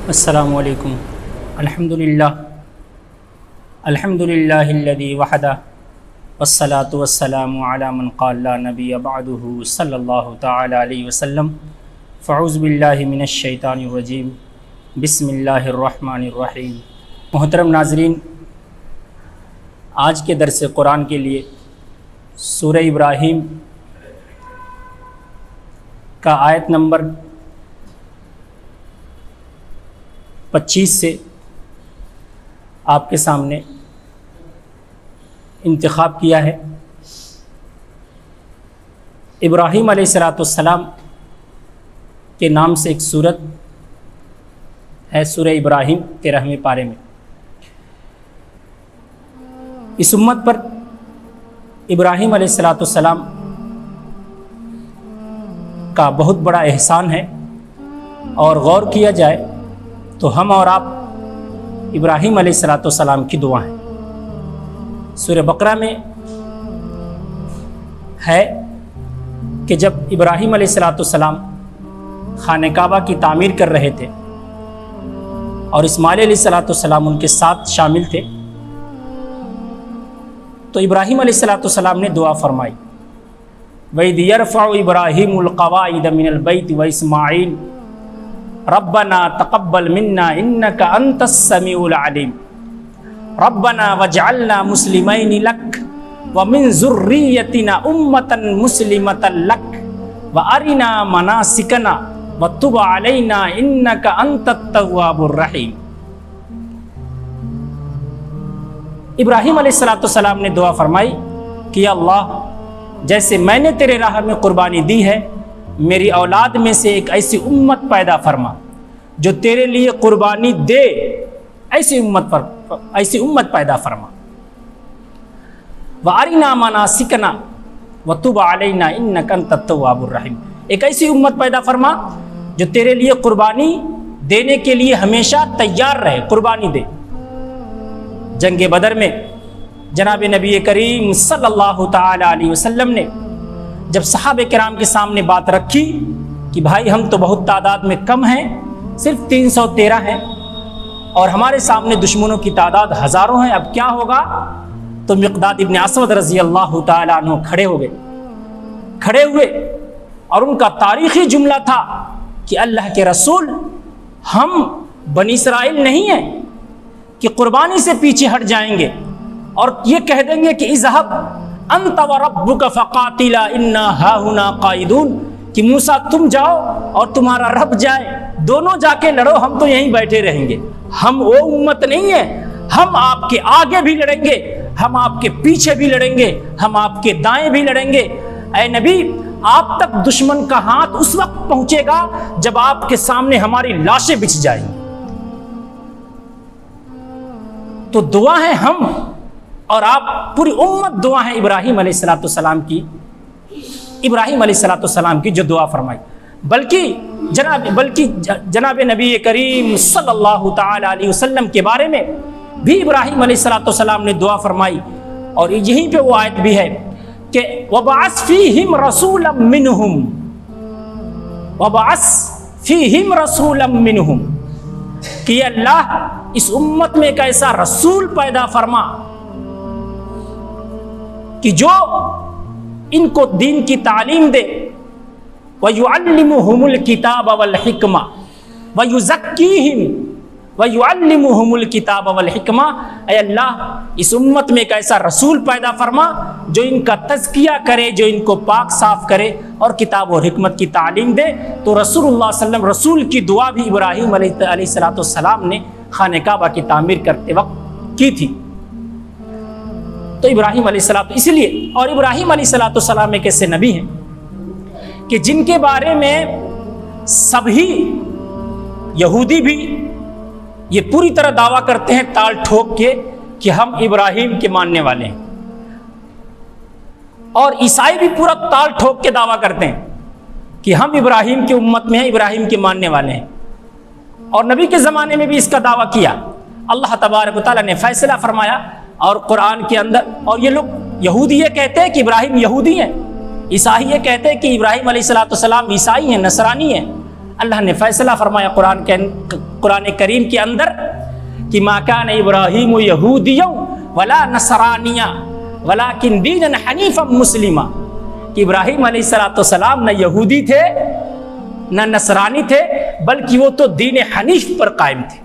السلام علیکم۔ الحمدللہ الذی وحدہ والصلاة والسلام علی من قال لا نبی بعدہ صلی اللہ تعالی علیہ وسلم۔ فاعوذ باللہ من الشیطان الرجیم، بسم اللہ الرحمن الرحیم۔ محترم ناظرین، آج کے درس قرآن کے لیے سورہ ابراہیم کا آیت نمبر 25 سے آپ کے سامنے انتخاب کیا ہے۔ ابراہیم علیہ السلام کے نام سے ایک سورت ہے، سورہ ابراہیم 13ویں پارے میں۔ اس امت پر ابراہیم علیہ السلام کا بہت بڑا احسان ہے، اور غور کیا جائے تو ہم اور آپ ابراہیم علیہ السلام کی دعا ہیں۔ سورہ بقرہ میں ہے کہ جب ابراہیم علیہ السلام خانہ کعبہ کی تعمیر کر رہے تھے اور اسماعیل علیہ السلام ان کے ساتھ شامل تھے، تو ابراہیم علیہ السلام نے دعا فرمائی، وَإِذْ يَرْفَعُ إِبْرَاهِيمُ الْقَوَاعِدَ مِنَ الْبَيْتِ وَإِسْمَاعِيلُ ربنا تقبل منا انك انت السميع العليم ربنا واجعلنا مسلمين لك ومن ذريتنا امة مسلمة لك وارنا مناسكنا وتب علينا انك انت التواب الرحيم۔ ابراہیم علیہ السلام نے دعا فرمائی کہ اللہ، جیسے میں نے تیرے راہ میں قربانی دی ہے، میری اولاد میں سے ایک ایسی امت پیدا فرما جو تیرے لیے قربانی دے، ایسی امت پیدا فرما۔ وَأَرِنَا مَنَاسِكَنَا وَتُبْ عَلَيْنَا إِنَّكَ أَنْتَ التَّوَّابُ الرَّحِيمُ، ایک ایسی امت پیدا فرما جو تیرے لیے قربانی دینے کے لیے ہمیشہ تیار رہے، قربانی دے۔ جنگ بدر میں جناب نبی کریم صلی اللہ تعالی علیہ وسلم نے جب صحابہ کرام کے سامنے بات رکھی کہ بھائی ہم تو بہت تعداد میں کم ہیں، صرف 313 ہیں، اور ہمارے سامنے دشمنوں کی تعداد ہزاروں ہیں، اب کیا ہوگا؟ تو مقداد ابن اسود رضی اللہ تعالیٰ عنہ کھڑے ہوئے اور ان کا تاریخی جملہ تھا کہ اللہ کے رسول، ہم بنی اسرائیل نہیں ہیں کہ قربانی سے پیچھے ہٹ جائیں گے اور یہ کہہ دیں گے کہ اذهب انت وربک فقاتلا انا ہاہنا قاعدون، کہ موسیٰ تم جاؤ اور تمہارا رب جائے، دونوں جا کے لڑو، ہم تو یہیں بیٹھے رہیں گے۔ ہم وہ امت نہیں ہیں، ہم آپ کے آگے بھی لڑیں گے، ہم آپ کے پیچھے بھی لڑیں گے، ہم آپ کے دائیں بھی لڑیں گے۔ اے نبی، آپ تک دشمن کا ہاتھ اس وقت پہنچے گا جب آپ کے سامنے ہماری لاشیں بچھ جائیں گی۔ تو دعا ہے ہم اور آپ، پوری امت دعا ہے ابراہیم علیہ السلام کی، ابراہیم علیہ السلام کی جو دعا فرمائی، بلکہ جناب نبی کریم صلی اللہ تعالی علیہ وسلم کے بارے میں بھی ابراہیم علیہ السلام نے دعا فرمائی، اور یہیں پہ وہ آیت بھی ہے کہ وَبَعَثْ فِيهِمْ رَسُولًا مِّنْهُمْ وَبَعَثْ فِيهِمْ رَسُولًا مِّنْهُمْ، کہ اللہ اس امت میں ایک ایسا رسول پیدا فرما کہ جو ان کو دین کی تعلیم دے، وَيُعَلِّمُهُمُ الْكِتَابَ وَالْحِكْمَةَ وَيُعَلِّمُهُمُ الْكِتَابَ وَالْحِكْمَةَ۔ اے اللہ، اس امت میں ایک ایسا رسول پیدا فرما جو ان کا تزکیہ کرے، جو ان کو پاک صاف کرے اور کتاب اور حکمت کی تعلیم دے۔ تو رسول اللہ صلی اللہ علیہ وسلم، رسول کی دعا بھی ابراہیم علیہ السلام نے خانہ کعبہ کی تعمیر کرتے وقت کی تھی۔ تو ابراہیم علیہ السلام، اس لیے، اور ابراہیم علیہ السلام ایک ایسے نبی ہیں کہ جن کے بارے میں سبھی یہودی بھی یہ پوری طرح دعویٰ کرتے ہیں تال ٹھوک کے کہ ہم ابراہیم کے ماننے والے ہیں، اور عیسائی بھی پورا تال ٹھوک کے دعویٰ کرتے ہیں کہ ہم ابراہیم کی امت میں ہیں، ابراہیم کے ماننے والے ہیں، اور نبی کے زمانے میں بھی اس کا دعویٰ کیا۔ اللہ تبارک و تعالیٰ نے فیصلہ فرمایا اور قرآن کے اندر، اور یہ لوگ یہودی یہ کہتے ہیں کہ ابراہیم یہودی ہیں، عیسائی یہ کہتے ہیں کہ ابراہیم علیہ السلام عیسائی ہیں، نصرانی ہیں۔ اللہ نے فیصلہ فرمایا قرآن کریم کے اندر کہ ما کان ابراہیم یہودیا ولا نصرانیا ولکن دینا حنیفا مسلما، کہ ابراہیم علیہ السلام نہ یہودی تھے نہ نصرانی تھے، بلکہ وہ تو دین حنیف پر قائم تھے۔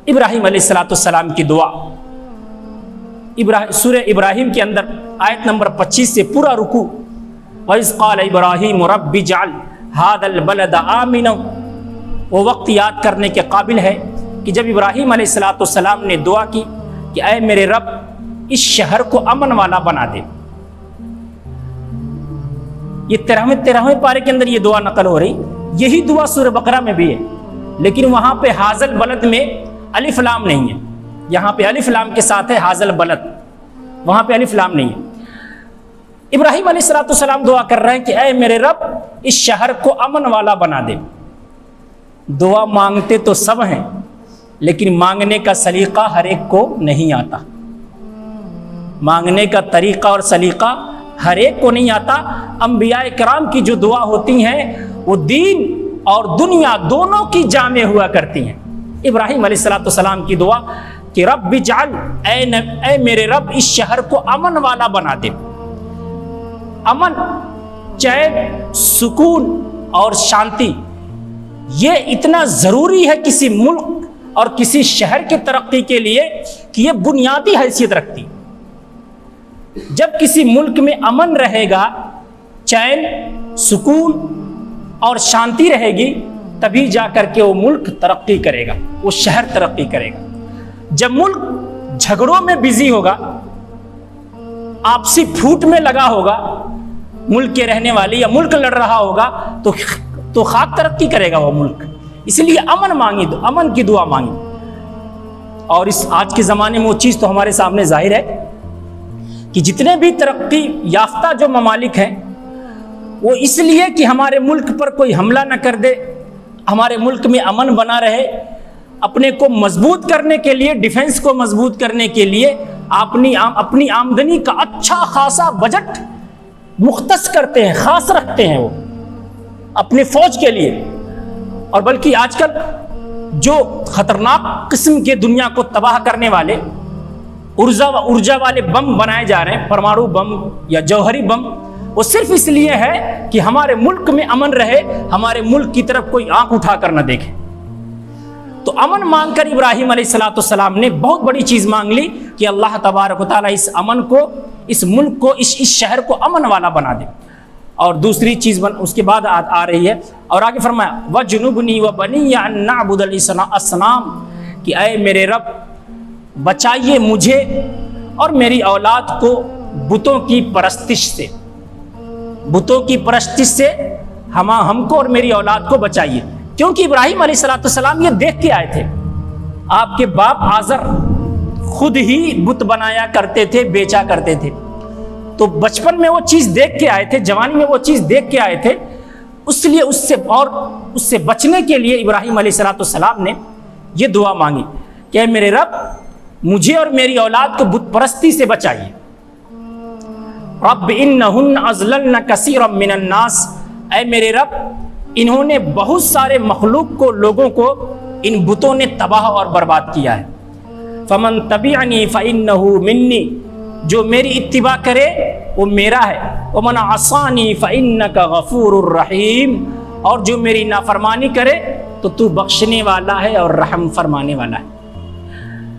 ابراہیم علیہ السلام کی دعا سورہ ابراہیم کے اندر آیت نمبر 25 سے پورا رکوع، وَإِذْ قَالَ إِبْرَاهِيمُ رَبِّ اجْعَلْ هَذَا الْبَلَدَ آمِنًا، وہ وقت یاد کرنے کے قابل ہے کہ جب ابراہیم علیہ السلام نے دعا کی کہ اے میرے رب اس شہر کو امن والا بنا دے۔ یہ 13ویں پارے کے اندر یہ دعا نقل ہو رہی، یہی دعا سورہ بقرہ میں بھی ہے، لیکن وہاں پہ حاضل بلد میں الف لام نہیں ہے، یہاں پہ الف لام کے ساتھ ہے حاضل بلد، وہاں پہ الف لام نہیں ہے۔ ابراہیم علیہ السلام دعا کر رہے ہیں کہ اے میرے رب اس شہر کو امن والا بنا دے۔ دعا مانگتے تو سب ہیں، لیکن مانگنے کا سلیقہ ہر ایک کو نہیں آتا، مانگنے کا طریقہ اور سلیقہ ہر ایک کو نہیں آتا۔ انبیاء کرام کی جو دعا ہوتی ہیں وہ دین اور دنیا دونوں کی جامع ہوا کرتی ہیں۔ ابراہیم علیہ السلام کی دعا کہ رب اجعل، اے میرے رب اس شہر کو امن والا بنا دے۔ امن، چین، سکون اور شانتی یہ اتنا ضروری ہے کسی ملک اور کسی شہر کی ترقی کے لیے کہ یہ بنیادی حیثیت رکھتی۔ جب کسی ملک میں امن رہے گا، چین، سکون اور شانتی رہے گی، تبھی جا کر کے وہ ملک ترقی کرے گا، وہ شہر ترقی کرے گا۔ جب ملک جھگڑوں میں بزی ہوگا، آپسی پھوٹ میں لگا ہوگا، ملک کے رہنے والے یا ملک لڑ رہا ہوگا تو خاک ترقی کرے گا وہ ملک۔ اس لیے امن مانگی، تو امن کی دعا مانگی۔ اور اس آج کے زمانے میں وہ چیز تو ہمارے سامنے ظاہر ہے کہ جتنے بھی ترقی یافتہ جو ممالک ہیں، وہ اس لیے کہ ہمارے ملک پر کوئی حملہ نہ کر دے، ہمارے ملک میں امن بنا رہے، اپنے کو مضبوط کرنے کے لیے، ڈیفنس کو مضبوط کرنے کے لیے اپنی آمدنی کا اچھا خاصا بجٹ مختص کرتے ہیں، خاص رکھتے ہیں وہ اپنے فوج کے لیے۔ اور بلکہ آج کل جو خطرناک قسم کے دنیا کو تباہ کرنے والے ارجا والے بم بنائے جا رہے ہیں، پرمانو بم یا جوہری بم، وہ صرف اس لیے ہے کہ ہمارے ملک میں امن رہے، ہمارے ملک کی طرف کوئی آنکھ اٹھا کر نہ دیکھے۔ تو امن مانگ کر ابراہیم علیہ السلام نے بہت بڑی چیز مانگ لی کہ اللہ تبارک و تعالیٰ اس امن کو، اس ملک کو، اس شہر کو امن والا بنا دے۔ اور دوسری چیز اس کے بعد آ رہی ہے، اور آگے فرمایا وَجْنُبْنِي وَبَنِيَّ أَن نَّعْبُدَ الْأَصْنَامَ، کہ اے میرے رب بچائیے مجھے اور میری اولاد کو بتوں کی پرستش سے، بتوں کی پرستش سے ہم کو اور میری اولاد کو بچائیے۔ کیونکہ ابراہیم علیہ السلام یہ دیکھ کے آئے تھے، آپ کے باپ آزر خود ہی بت بنایا کرتے تھے، بیچا کرتے تھے، تو بچپن میں وہ چیز دیکھ کے آئے تھے، جوانی میں وہ چیز دیکھ کے آئے تھے، اس لیے اس سے بچنے کے لیے ابراہیم علیہ السلام نے یہ دعا مانگی کہ اے میرے رب مجھے اور میری اولاد کو بت پرستی سے بچائیے۔ رب انہن اضللن کثیرا من الناس، اے میرے رب انہوں نے بہت سارے مخلوق کو، لوگوں کو ان بتوں نے تباہ اور برباد کیا ہے۔ فمن تبعنی فانہ منی، جو میری اتباع کرے وہ میرا ہے، ومن عصانی فانک غفور الرحیم، اور جو میری نافرمانی کرے تو بخشنے والا ہے اور رحم فرمانے والا ہے۔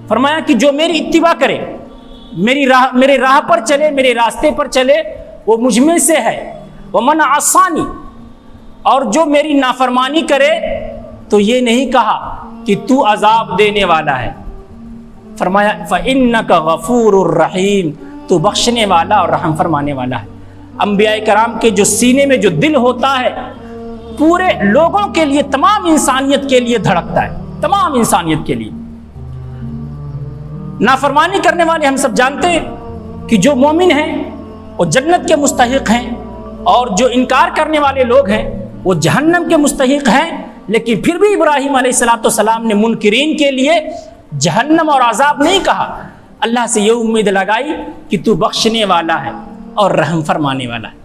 فرمایا کہ جو میری اتباع کرے، میرے راہ پر چلے، میرے راستے پر چلے، وہ مجھ میں سے ہے۔ ومن عصانی، اور جو میری نافرمانی کرے تو یہ نہیں کہا کہ تو عذاب دینے والا ہے، فرمایا فَإِنَّكَ غَفُورٌ الرحیم، تو بخشنے والا اور رحم فرمانے والا ہے۔ انبیاء کرام کے جو سینے میں جو دل ہوتا ہے، پورے لوگوں کے لیے، تمام انسانیت کے لیے دھڑکتا ہے، تمام انسانیت کے لیے۔ نافرمانی کرنے والے ہم سب جانتے ہیں کہ جو مومن ہیں وہ جنت کے مستحق ہیں، اور جو انکار کرنے والے لوگ ہیں وہ جہنم کے مستحق ہیں، لیکن پھر بھی ابراہیم علیہ السلام نے منکرین کے لیے جہنم اور عذاب نہیں کہا، اللہ سے یہ امید لگائی کہ تو بخشنے والا ہے اور رحم فرمانے والا ہے۔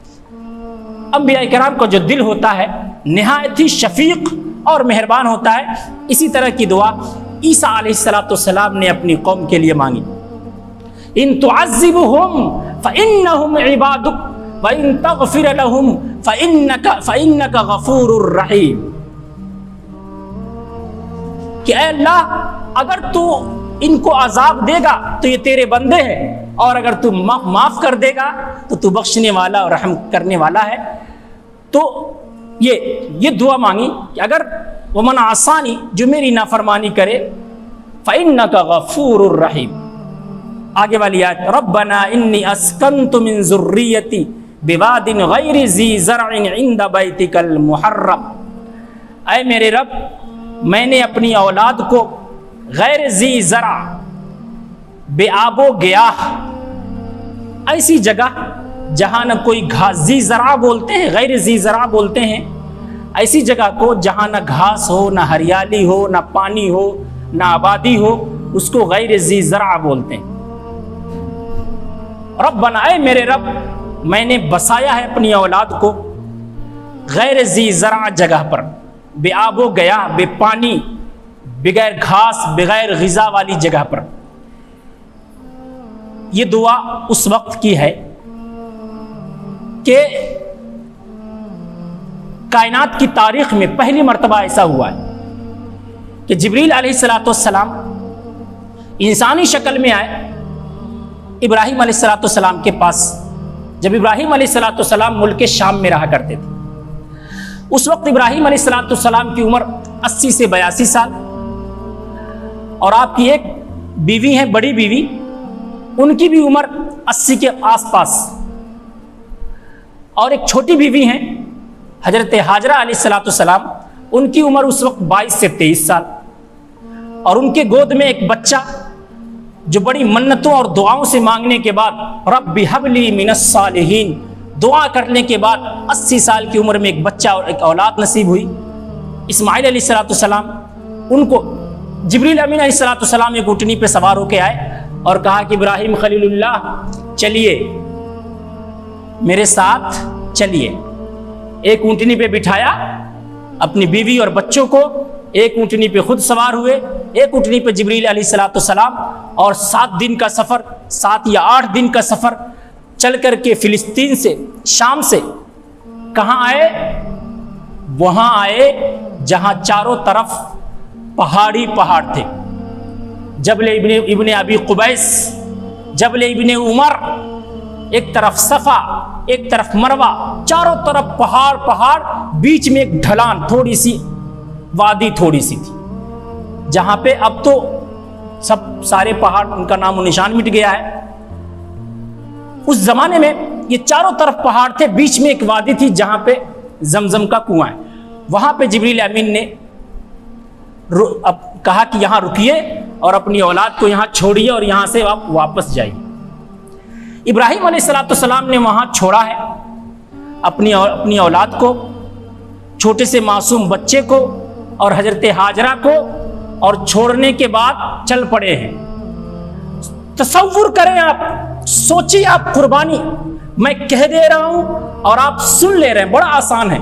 انبیاء کرام کا جو دل ہوتا ہے نہایت ہی شفیق اور مہربان ہوتا ہے. اسی طرح کی دعا عیسیٰ علیہ السلام نے اپنی قوم کے لیے مانگی. ان تعذبهم فانهم عبادك وان تغفر لهم فانك غفور رحیم. کہ اے اللہ اگر تو ان کو عذاب دے گا تو یہ تیرے بندے ہیں، اور اگر تو معاف کر دے گا تو تو بخشنے والا اور رحم کرنے والا ہے. تو یہ دعا مانگی کہ اگر ومن عصانی، جو میری نافرمانی کرے، فإنک غفور الرحیم. آگے والی آیت ربنا انی اسکنت من ذریتی بواد غیر ذی زرع عند بیتک المحرم. اے میرے رب، میں نے اپنی اولاد کو غیر ذی زرع، بے آب و گیاہ، ایسی جگہ جہاں نہ کوئی گھاس، ذی زرع بولتے ہیں، غیر ذی زرع بولتے ہیں ایسی جگہ کو جہاں نہ گھاس ہو، نہ ہریالی ہو، نہ پانی ہو، نہ آبادی ہو، اس کو غیر ذی زرع بولتے ہیں. ربنا، اے میرے رب، میں نے بسایا ہے اپنی اولاد کو غیر ذی زرع جگہ پر، بے آب و گیا، بے پانی، بغیر گھاس، بغیر غذا والی جگہ پر. یہ دعا اس وقت کی ہے کہ کائنات کی تاریخ میں پہلی مرتبہ ایسا ہوا ہے کہ جبریل علیہ السلام انسانی شکل میں آئے ابراہیم علیہ السلام کے پاس. جب ابراہیم علیہ السلام ملک شام میں رہا کرتے تھے، اس وقت ابراہیم علیہ السلام کی عمر 80 سے 82 سال، اور آپ کی ایک بیوی ہیں، بڑی بیوی، ان کی بھی عمر 80 کے آس پاس، اور ایک چھوٹی بیوی ہیں حضرت ہاجرہ علیہ السلام، ان کی عمر اس وقت 22 سے 23 سال، اور ان کے گود میں ایک بچہ جو بڑی منتوں اور دعاؤں سے مانگنے کے بعد رب ہب لی من الصالحین دعا کرنے کے بعد 80 سال کی عمر میں ایک بچہ اور ایک اولاد نصیب ہوئی، اسماعیل علیہ السلام. ان کو جبریل امین علیہ السلام ایک اونٹنی پہ سوار ہو کے آئے اور کہا کہ ابراہیم خلیل اللہ، چلیے میرے ساتھ چلیے. ایک اونٹنی پہ بٹھایا اپنی بیوی اور بچوں کو، ایک اونٹنی پہ خود سوار ہوئے، ایک اونٹنی پہ جبریل علیہ السلام، اور 7 دن کا سفر، 7 یا 8 دن کا سفر چل کر کے فلسطین سے، شام سے کہاں آئے؟ وہاں آئے جہاں چاروں طرف پہاڑی پہاڑ تھے. جبل ابن ابی قبیس، جبل ابن عمر، ایک طرف صفا، ایک طرف مروہ، چاروں طرف پہاڑ پہاڑ، بیچ میں ایک ڈھلان، تھوڑی سی وادی تھوڑی سی تھی، جہاں پہ اب تو سارے پہاڑ، ان کا نام و نشان مٹ گیا ہے. اس زمانے میں یہ چاروں طرف پہاڑ تھے، بیچ میں ایک وادی تھی جہاں پہ زمزم کا کنواں ہے. وہاں پہ جبریل امین نے کہا کہ یہاں رکیے اور اپنی اولاد کو یہاں چھوڑیے اور یہاں سے آپ واپس جائیے. ابراہیم علیہ السلام نے وہاں چھوڑا ہے اپنی اولاد کو، چھوٹے سے معصوم بچے کو اور حضرت ہاجرہ کو، اور چھوڑنے کے بعد چل پڑے ہیں. تصور کریں آپ، سوچیے آپ، قربانی میں کہہ دے رہا ہوں اور آپ سن لے رہے ہیں، بڑا آسان ہے،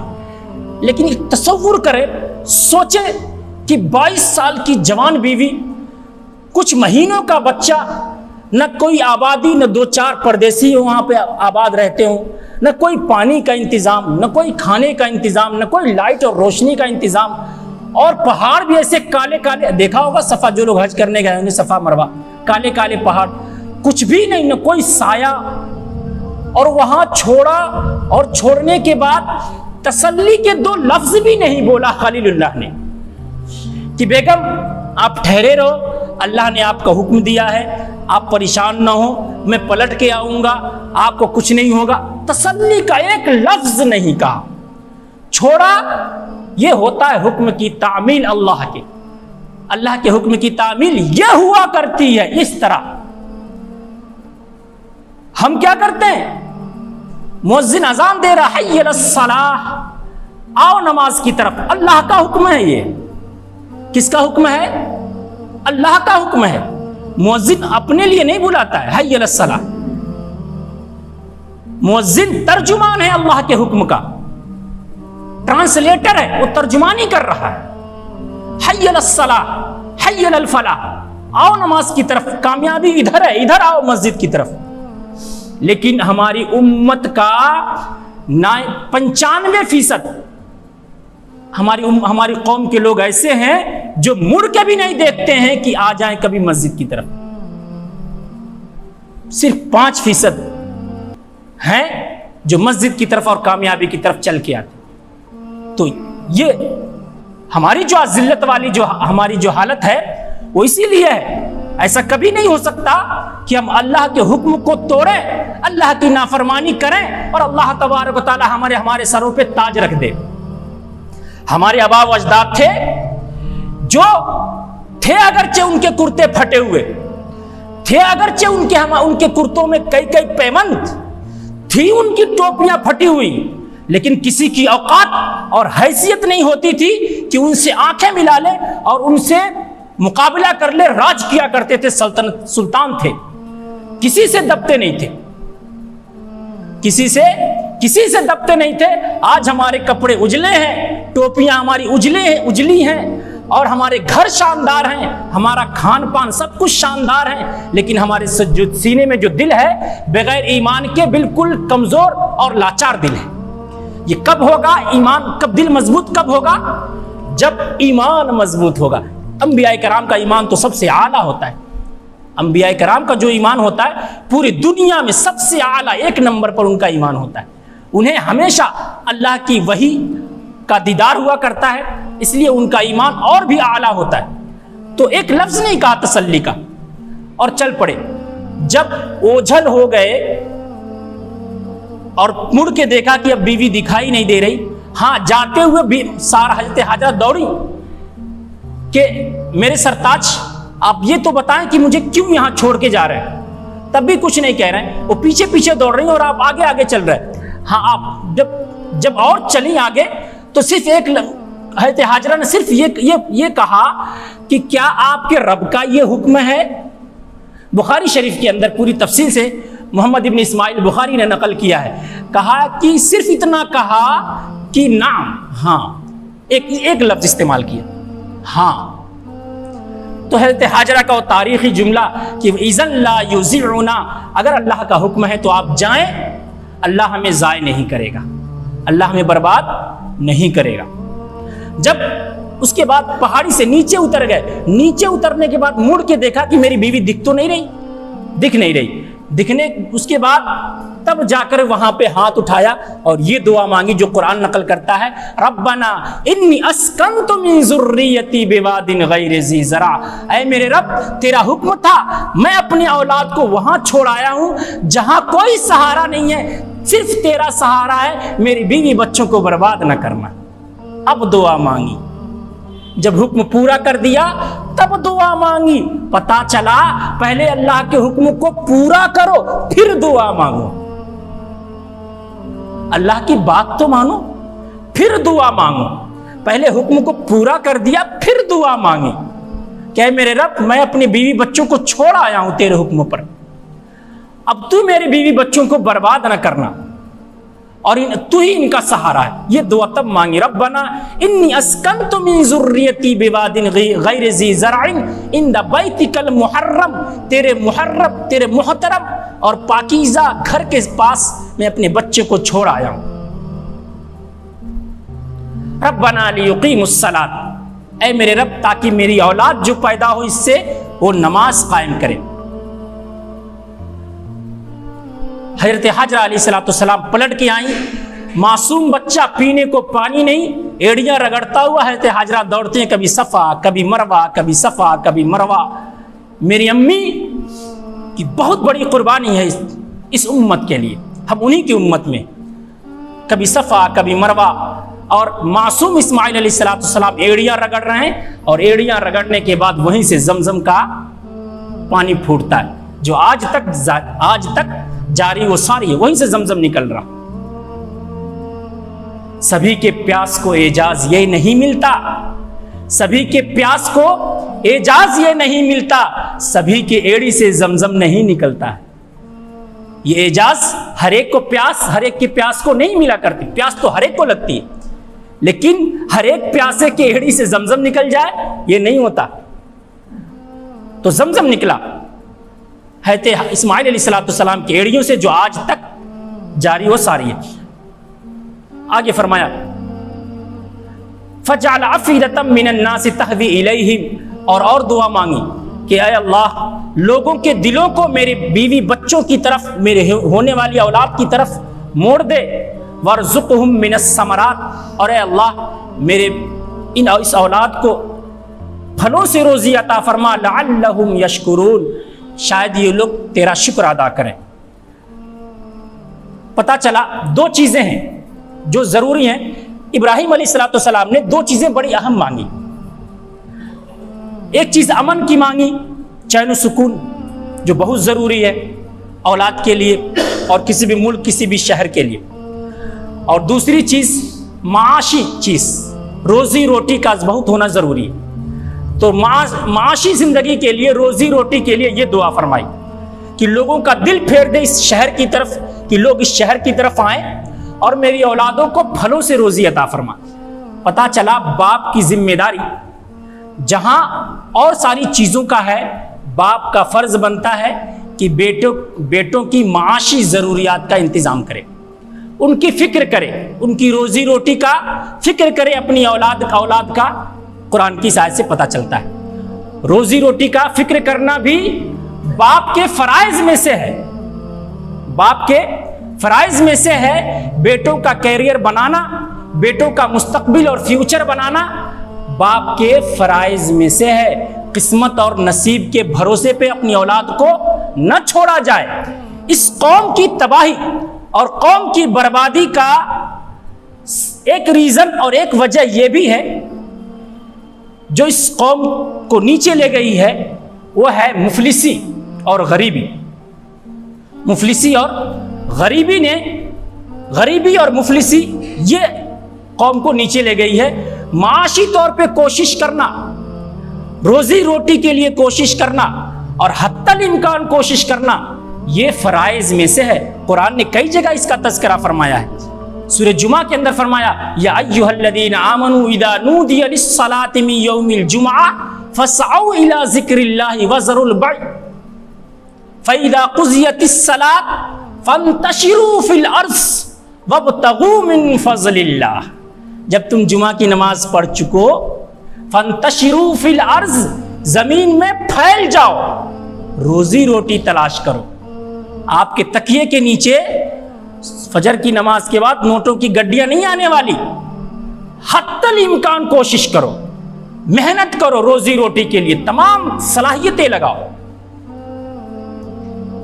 لیکن تصور کریں، سوچیں کہ 22 سال کی جوان بیوی، کچھ مہینوں کا بچہ، نہ کوئی آبادی، نہ 2-4 پردیسی وہاں پہ آباد رہتے ہوں، نہ کوئی پانی کا انتظام، نہ کوئی کھانے کا انتظام، نہ کوئی لائٹ اور روشنی کا انتظام، اور پہاڑ بھی ایسے کالے کالے، دیکھا ہوگا صفا، جو لوگ حج کرنے گئے ہوں گے، صفا مروہ، کالے کالے پہاڑ، کچھ بھی نہیں، نہ کوئی سایہ. اور وہاں چھوڑا، اور چھوڑنے کے بعد تسلی کے 2 لفظ بھی نہیں بولا خلیل اللہ نے کہ بیگم آپ ٹھہرے رہو، اللہ نے آپ کا حکم دیا ہے، آپ پریشان نہ ہو، میں پلٹ کے آؤں گا، آپ کو کچھ نہیں ہوگا. تسلی کا ایک لفظ نہیں کہا، چھوڑا. یہ ہوتا ہے حکم کی تعمیل اللہ کے، اللہ کے حکم کی تعمیل یہ ہوا کرتی ہے اس طرح. ہم کیا کرتے ہیں؟ مؤذن اذان دے رہا، حی علی الصلاح، آؤ نماز کی طرف. اللہ کا حکم ہے، یہ کس کا حکم ہے؟ اللہ کا حکم ہے. مؤذن اپنے لیے نہیں بلاتا ہے حی علی الصلاح، مؤذن ترجمان ہے اللہ کے حکم کا. ٹرانسلیٹر ہے, وہ ترجمانی کر رہا ہے. حی علی الصلاۃ, حی علی الفلاح, آؤ نماز کی طرف, کامیابی ادھر ہے, ادھر آؤ مسجد کی طرف. لیکن ہماری امت کا 95% ہماری قوم کے لوگ ایسے ہیں جو مڑ کے بھی نہیں دیکھتے ہیں کہ آ جائیں کبھی مسجد کی طرف. صرف 5% ہیں جو مسجد کی طرف اور کامیابی کی طرف چل کے آتے. تو یہ ہماری جو ذلت والی ہماری جو حالت ہے وہ اسی لیے ہے. ایسا کبھی نہیں ہو سکتا کہ ہم اللہ کے حکم کو توڑیں, اللہ کی نافرمانی کریں اور اللہ تبارک و تعالی ہمارے سروں پہ تاج رکھ دے. ہمارے آبا و اجداد تھے جو تھے اگرچہ ان کے کرتے پھٹے ہوئے تھے, اگرچہ ان کے کرتوں میں کئی پیمند تھی, ان کی ٹوپیاں پھٹی ہوئی, لیکن کسی کی اوقات اور حیثیت نہیں ہوتی تھی کہ ان سے آنکھیں ملا لے اور ان سے مقابلہ کر لے. راج کیا کرتے تھے, سلطان تھے, کسی سے دبتے نہیں تھے, کسی سے دبتے نہیں تھے. آج ہمارے کپڑے اجلے ہیں, ٹوپیاں ہماری اجلی ہیں, اور ہمارے گھر شاندار ہیں, ہمارا کھان پان سب کچھ شاندار ہے, لیکن ہمارے سینے میں جو دل ہے بغیر ایمان کے بالکل کمزور اور لاچار دل ہے. یہ کب ہوگا ایمان, کب دل مضبوط کب ہوگا؟ جب ایمان مضبوط ہوگا. انبیاء کرام کا ایمان تو سب سے اعلیٰ ہوتا ہے. انبیاء کرام کا جو ایمان ہوتا ہے پوری دنیا میں سب سے اعلیٰ, 1 نمبر پر ان کا ایمان ہوتا ہے. انہیں ہمیشہ اللہ کی وحی کا دیدار ہوا کرتا ہے, اس لیے ان کا ایمان اور بھی اعلیٰ ہوتا ہے. تو ایک لفظ نہیں کہا تسلی کا اور چل پڑے. جب اوجھل ہو گئے اور مڑ کے دیکھا کہ اب بیوی دکھائی نہیں دے رہی, ہاں جاتے ہوئے بھی سارا حضرت حاجرہ دوڑی کہ میرے سرتاج آپ یہ تو بتائیں کہ مجھے کیوں یہاں چھوڑ کے جا رہے ہیں. تب بھی کچھ نہیں کہہ رہے ہیں, وہ پیچھے دوڑ رہی ہیں اور آپ آگے چل رہے ہیں. ہاں آپ جب اور چلی آگے تو صرف ایک حضرت حاجرہ نے صرف یہ کہا کہ کیا آپ کے رب کا یہ حکم ہے. بخاری شریف کے اندر پوری تفصیل سے محمد ابن اسماعیل بخاری نے نقل کیا ہے, کہا کہ صرف اتنا کہا کہ نعم, ہاں, ایک لفظ استعمال کیا, ہاں. تو حضرت حاجرہ کا وہ تاریخی جملہ کہ اذن لا یضیعنا, اگر اللہ کا حکم ہے تو آپ جائیں, اللہ ہمیں ضائع نہیں کرے گا, اللہ ہمیں برباد نہیں کرے گا. جب اس کے بعد پہاڑی سے نیچے اتر گئے, نیچے اترنے کے بعد مڑ کے دیکھا کہ میری بیوی دکھ نہیں رہی. دکھنے اس کے بعد تب جا کر وہاں پہ ہاتھ اٹھایا اور یہ دعا مانگی جو قرآن نقل کرتا ہے, ربنا انی اسکنت من ذریتی بواد غیر ذی زرع, اے میرے رب تیرا حکم تھا میں اپنی اولاد کو وہاں چھوڑ آیا ہوں جہاں کوئی سہارا نہیں ہے, صرف تیرا سہارا ہے, میری بیوی بچوں کو برباد نہ کرنا. اب دعا مانگی, جب حکم پورا کر دیا تب دعا مانگی. پتا چلا پہلے اللہ کے حکم کو پورا کرو پھر دعا مانگو, اللہ کی بات تو مانو پھر دعا مانگو. پہلے حکم کو پورا کر دیا پھر دعا مانگی کہ میرے رب میں اپنی بیوی بچوں کو چھوڑ آیا ہوں تیرے حکم پر, اب تو میرے بیوی بچوں کو برباد نہ کرنا اور تو ہی ان کا سہارا ہے. یہ دعا تب مانگی, ربنا انی اسکنت من ذریتی بواد غیر ذی زرع عند بیتک المحرم, تیرے محترم اور پاکیزہ گھر کے پاس میں اپنے بچے کو چھوڑ آیا ہوں. ربنا لیقیموا الصلاۃ, اے میرے رب تاکہ میری اولاد جو پیدا ہو اس سے وہ نماز قائم کرے. حضرت حاجرہ علیہ السلام پلٹ کے آئیں, معصوم بچہ پینے کو پانی نہیں, ایڑیاں رگڑتا ہوا حضرت حاجرہ دوڑتے ہیں, کبھی صفا کبھی مروہ, کبھی صفا کبھی مروہ. میری امی کی بہت بڑی قربانی ہے اس امت کے لیے, ہم انہی کی امت میں کبھی صفا کبھی مروہ. اور معصوم اسماعیل علیہ السلام ایڑیاں رگڑ رہے ہیں, اور ایڑیاں رگڑنے کے بعد وہیں سے زمزم کا پانی پھوٹتا ہے جو آج تک جاری وہ ساری ہے, وہیں سے زمزم نکل رہا. سبھی کے پیاس کو اعجاز یہ نہیں ملتا, سبھی کے پیاس کو اعجاز یہ نہیں ملتا, سبھی کے ایڑی سے زمزم نہیں نکلتا ہے. یہ اعجاز ہر ایک کے پیاس کو نہیں ملا کرتی, پیاس تو ہر ایک کو لگتی ہے, لیکن ہر ایک پیاسے کے ایڑی سے زمزم نکل جائے یہ نہیں ہوتا. تو زمزم نکلا حضرت اسماعیل علیہ السلام کی ایڑیوں سے جو آج تک جاری و ساری ہے. آگے فرمایا فَجَعَلَ أَفْئِدَةً مِّنَ النَّاسِ تَهْوِي إِلَيْهِمْ، اور دعا مانگی کہ اے اللہ لوگوں کے دلوں کو میرے بیوی بچوں کی طرف، میرے ہونے والی اولاد کی طرف موڑ دے. وَارْزُقْهُم مِّنَ الثَّمَرَاتِ، اور اے اللہ میرے اس اولاد کو پھلوں سے روزی عطا فرما. لَعَلَّهُمْ يَشْكُرُونَ، شاید یہ لوگ تیرا شکر ادا کریں. پتہ چلا دو چیزیں ہیں جو ضروری ہیں. ابراہیم علیہ السلام نے دو چیزیں بڑی اہم مانگی. ایک چیز امن کی مانگی، چین و سکون جو بہت ضروری ہے اولاد کے لیے اور کسی بھی ملک کسی بھی شہر کے لیے. اور دوسری چیز معاشی چیز، روزی روٹی کا بہت ہونا ضروری ہے. تو معاشی زندگی کے لیے، روزی روٹی کے لیے یہ دعا فرمائی کہ لوگوں کا دل پھیر دے اس شہر کی طرف، کہ لوگ اس شہر کی طرف آئیں اور میری اولادوں کو پھلوں سے روزی عطا فرما. پتہ چلا باپ کی ذمہ داری جہاں اور ساری چیزوں کا ہے، باپ کا فرض بنتا ہے کہ بیٹوں کی معاشی ضروریات کا انتظام کرے، ان کی فکر کرے، ان کی روزی روٹی کا فکر کرے، اپنی اولاد کا. قرآن کی آیت سے پتہ چلتا ہے روزی روٹی کا فکر کرنا بھی باپ کے فرائض میں سے ہے. باپ کے فرائض میں سے ہے بیٹوں کا کیریئر بنانا، بیٹوں کا مستقبل اور فیوچر بنانا باپ کے فرائض میں سے ہے. قسمت اور نصیب کے بھروسے پہ اپنی اولاد کو نہ چھوڑا جائے. اس قوم کی تباہی اور قوم کی بربادی کا ایک ریزن اور ایک وجہ یہ بھی ہے جو اس قوم کو نیچے لے گئی ہے، وہ ہے مفلسی اور غریبی. مفلسی اور غریبی اور مفلسی یہ قوم کو نیچے لے گئی ہے. معاشی طور پہ کوشش کرنا، روزی روٹی کے لیے کوشش کرنا اور حتی الامکان کوشش کرنا یہ فرائض میں سے ہے. قرآن نے کئی جگہ اس کا تذکرہ فرمایا ہے. سورہ جمعہ کے اندر فرمایا یا ایھا الذین آمنوا اذا نودی للصلاۃ من یوم الجمعہ فاسعوا الی ذکر اللہ وذروا البیع فاذا قضیت الصلاۃ فانتشروا فی الارض وابتغوا من فضل اللہ. جب تم جمعہ کی نماز پڑھ چکو فانتشروا فی الارض، زمین میں پھیل جاؤ، روزی روٹی تلاش کرو. آپ کے تکیے کے نیچے فجر کی نماز کے بعد نوٹوں کی گڈیاں نہیں آنے والی. حتی الامکان کوشش کرو، محنت کرو روزی روٹی کے لیے، تمام صلاحیتیں لگاؤ.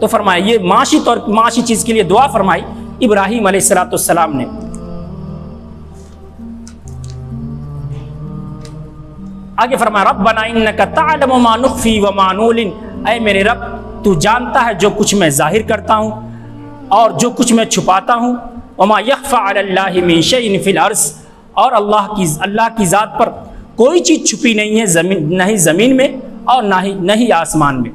تو فرمایا یہ معاشی چیز کے لیے دعا فرمائی ابراہیم علیہ السلام نے. آگے فرمایا ربنا انک تعلم ما نخفی وما نعلن، اے میرے رب تو جانتا ہے جو کچھ میں ظاہر کرتا ہوں اور جو کچھ میں چھپاتا ہوں. وما یخفی علی اللہ من شیء فی الارض، اور اللہ کی ذات پر کوئی چیز چھپی نہیں ہے، نہ ہی زمین میں اور نہ ہی آسمان میں.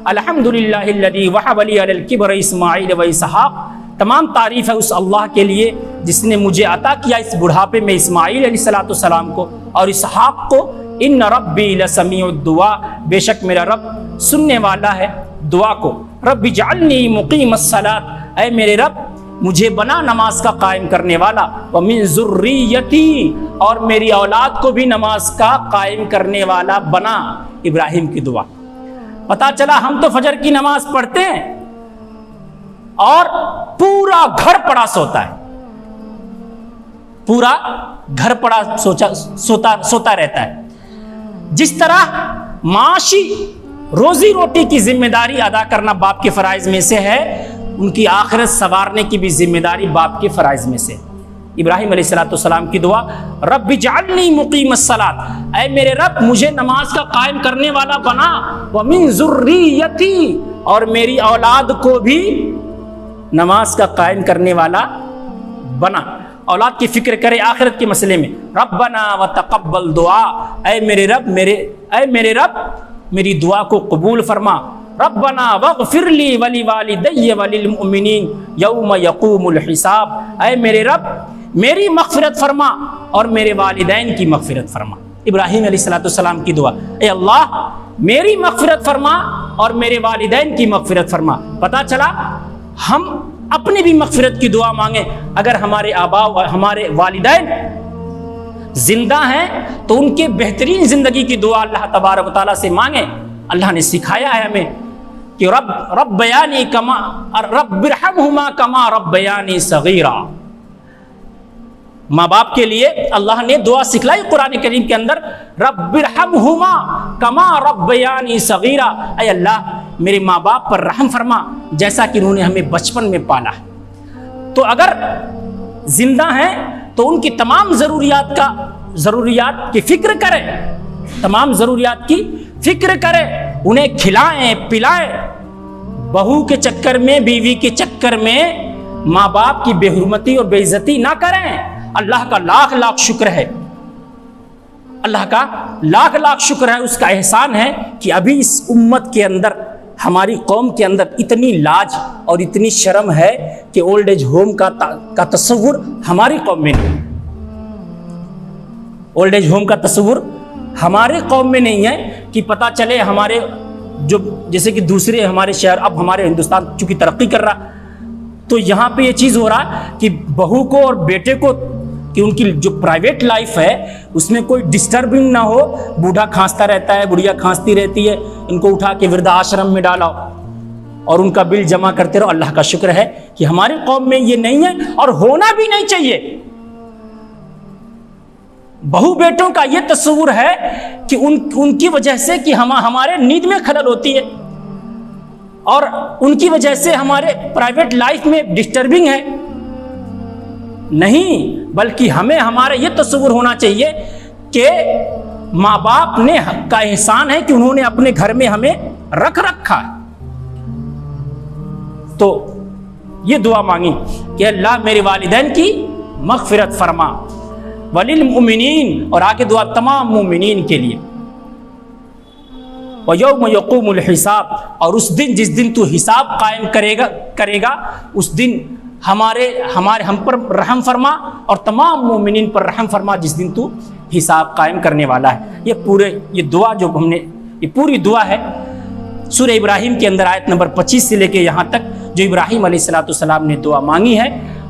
الحمدللہ الذی وہب لی علی الکبر اسماعیل و اسحاق، تمام تعریف ہے اس اللہ کے لیے جس نے مجھے عطا کیا اس بڑھاپے میں اسماعیل علیہ السلام کو اور اسحاق کو. ان ربی لسمیع الدعاء، بے شک میرا رب سننے والا ہے دعا کو. رب اجعلنی مقیم الصلاۃ، اے میرے رب مجھے بنا نماز کا قائم کرنے والا. ومن ذریتی، اور میری اولاد کو بھی نماز کا قائم کرنے والا بنا. ابراہیم کی دعا. پتا چلا ہم تو فجر کی نماز پڑھتے ہیں اور پورا گھر پڑا سوتا ہے، پورا گھر پڑا سوتا رہتا ہے. جس طرح معاشی روزی روٹی کی ذمہ داری ادا کرنا باپ کے فرائض میں سے ہے، ان کی آخرت سنوارنے کی بھی ذمہ داری باپ کے فرائض میں سے. ابراہیم علیہ السلام کی دعا رب اجعلنی مقیم الصلاۃ، اے میرے رب مجھے نماز کا قائم کرنے والا بنا. ومن ذریتی، اور میری اولاد کو بھی نماز کا قائم کرنے والا بنا. اولاد کی فکر کرے آخرت کے مسئلے میں. ربنا وتقبل دعا، اے میرے رب میری دعا کو قبول فرما. ربنا واغفر لی ولوالدی وللمؤمنین یوم یقوم الحساب، اے میرے رب میری مغفرت فرما اور میرے والدین کی مغفرت فرما۔ ابراہیم علیہ السلام کی دعا، اے اللہ میری مغفرت فرما اور میرے والدین کی مغفرت فرما۔ پتہ چلا ہم اپنی بھی مغفرت کی دعا مانگیں، اگر ہمارے آبا و ہمارے والدین زندہ ہیں تو ان کے بہترین زندگی کی دعا اللہ تبارک و تعالیٰ سے مانگیں۔ اللہ نے سکھایا ہے ہمیں کہ رب بیانی کما رب ارحمہما کما رب بیانی صغیرا۔ ماں باپ کے لیے اللہ نے دعا سکھلائی قرآن کریم کے اندر، رب ارحمہما کما رب بیانی صغیرا، اے اللہ میرے ماں باپ پر رحم فرما جیسا کہ انہوں نے ہمیں بچپن میں پالا ہے۔ تو اگر زندہ ہیں تو ان کی تمام ضروریات کی فکر کریں، تمام ضروریات کی فکر کریں، انہیں کھلائیں پلائیں، بہو کے چکر میں بیوی کے چکر میں ماں باپ کی بے حرمتی اور بے عزتی نہ کریں۔ اللہ کا لاکھ لاکھ شکر ہے، اللہ کا لاکھ لاکھ شکر ہے، اس کا احسان ہے کہ ابھی اس امت کے اندر ہماری قوم کے اندر اتنی لاج اور اتنی شرم ہے کہ اولڈ ایج ہوم کا تصور ہماری قوم میں نہیں، اولڈ ایج ہوم کا تصور ہمارے قوم میں نہیں ہے کہ پتہ چلے ہمارے جو جیسے کہ دوسرے ہمارے شہر، اب ہمارے ہندوستان چونکہ ترقی کر رہا تو یہاں پہ یہ چیز ہو رہا کہ بہو کو اور بیٹے کو کہ ان کی جو پرائیویٹ لائف ہے اس میں کوئی ڈسٹربنگ نہ ہو، بوڑھا کھانستا رہتا ہے، بڑھیا کھانستی رہتی ہے، ان کو اٹھا کے وردھا آشرم میں ڈالا اور ان کا بل جمع کرتے رہو۔ اللہ کا شکر ہے کہ ہماری قوم میں یہ نہیں ہے اور ہونا بھی نہیں چاہیے۔ بہو بیٹوں کا یہ تصور ہے کہ ان کی وجہ سے کہ ہمارے نیند میں خلل ہوتی ہے اور ان کی وجہ سے ہمارے پرائیویٹ لائف میں ڈسٹربنگ ہے۔ نہیں، بلکہ ہمارا یہ تصور ہونا چاہیے کہ ماں باپ نے کا احسان ہے کہ انہوں نے اپنے گھر میں ہمیں رکھا ہے۔ تو یہ دعا مانگی کہ اللہ میرے والدین کی مغفرت فرما، وللمؤمنین، اور آگے دعا تمام مومنین کے لیے، وَيَوْمَ يَقُومُ الْحِسَابِ، اور اس دن جس دن تو حساب قائم کرے گا اس دن ہم پر رحم فرما اور تمام مومنین پر رحم فرما جس دن تو حساب قائم کرنے والا ہے۔ یہ دعا جو ہم نے، یہ پوری دعا ہے سورہ ابراہیم کے اندر آیت نمبر 25 سے لے کے یہاں تک جو ابراہیم علیہ السلام نے دعا مانگی ہے،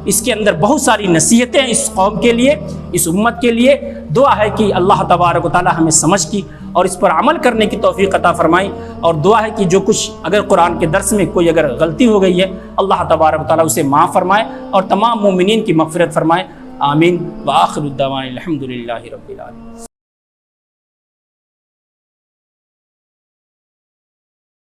اس کے اندر بہت ساری نصیحتیں اس قوم کے لیے، اس امت کے لیے۔ دعا ہے کہ اللہ تبارک و تعالی ہمیں سمجھ کی اور اس پر عمل کرنے کی توفیق عطا فرمائیں، اور دعا ہے کہ جو کچھ اگر قرآن کے درس میں کوئی اگر غلطی ہو گئی ہے اللہ تبارک و تعالی اسے معاف فرمائے اور تمام مومنین کی مغفرت فرمائے۔ آمین۔ وآخر الدعوانا الحمدللہ رب العالمین۔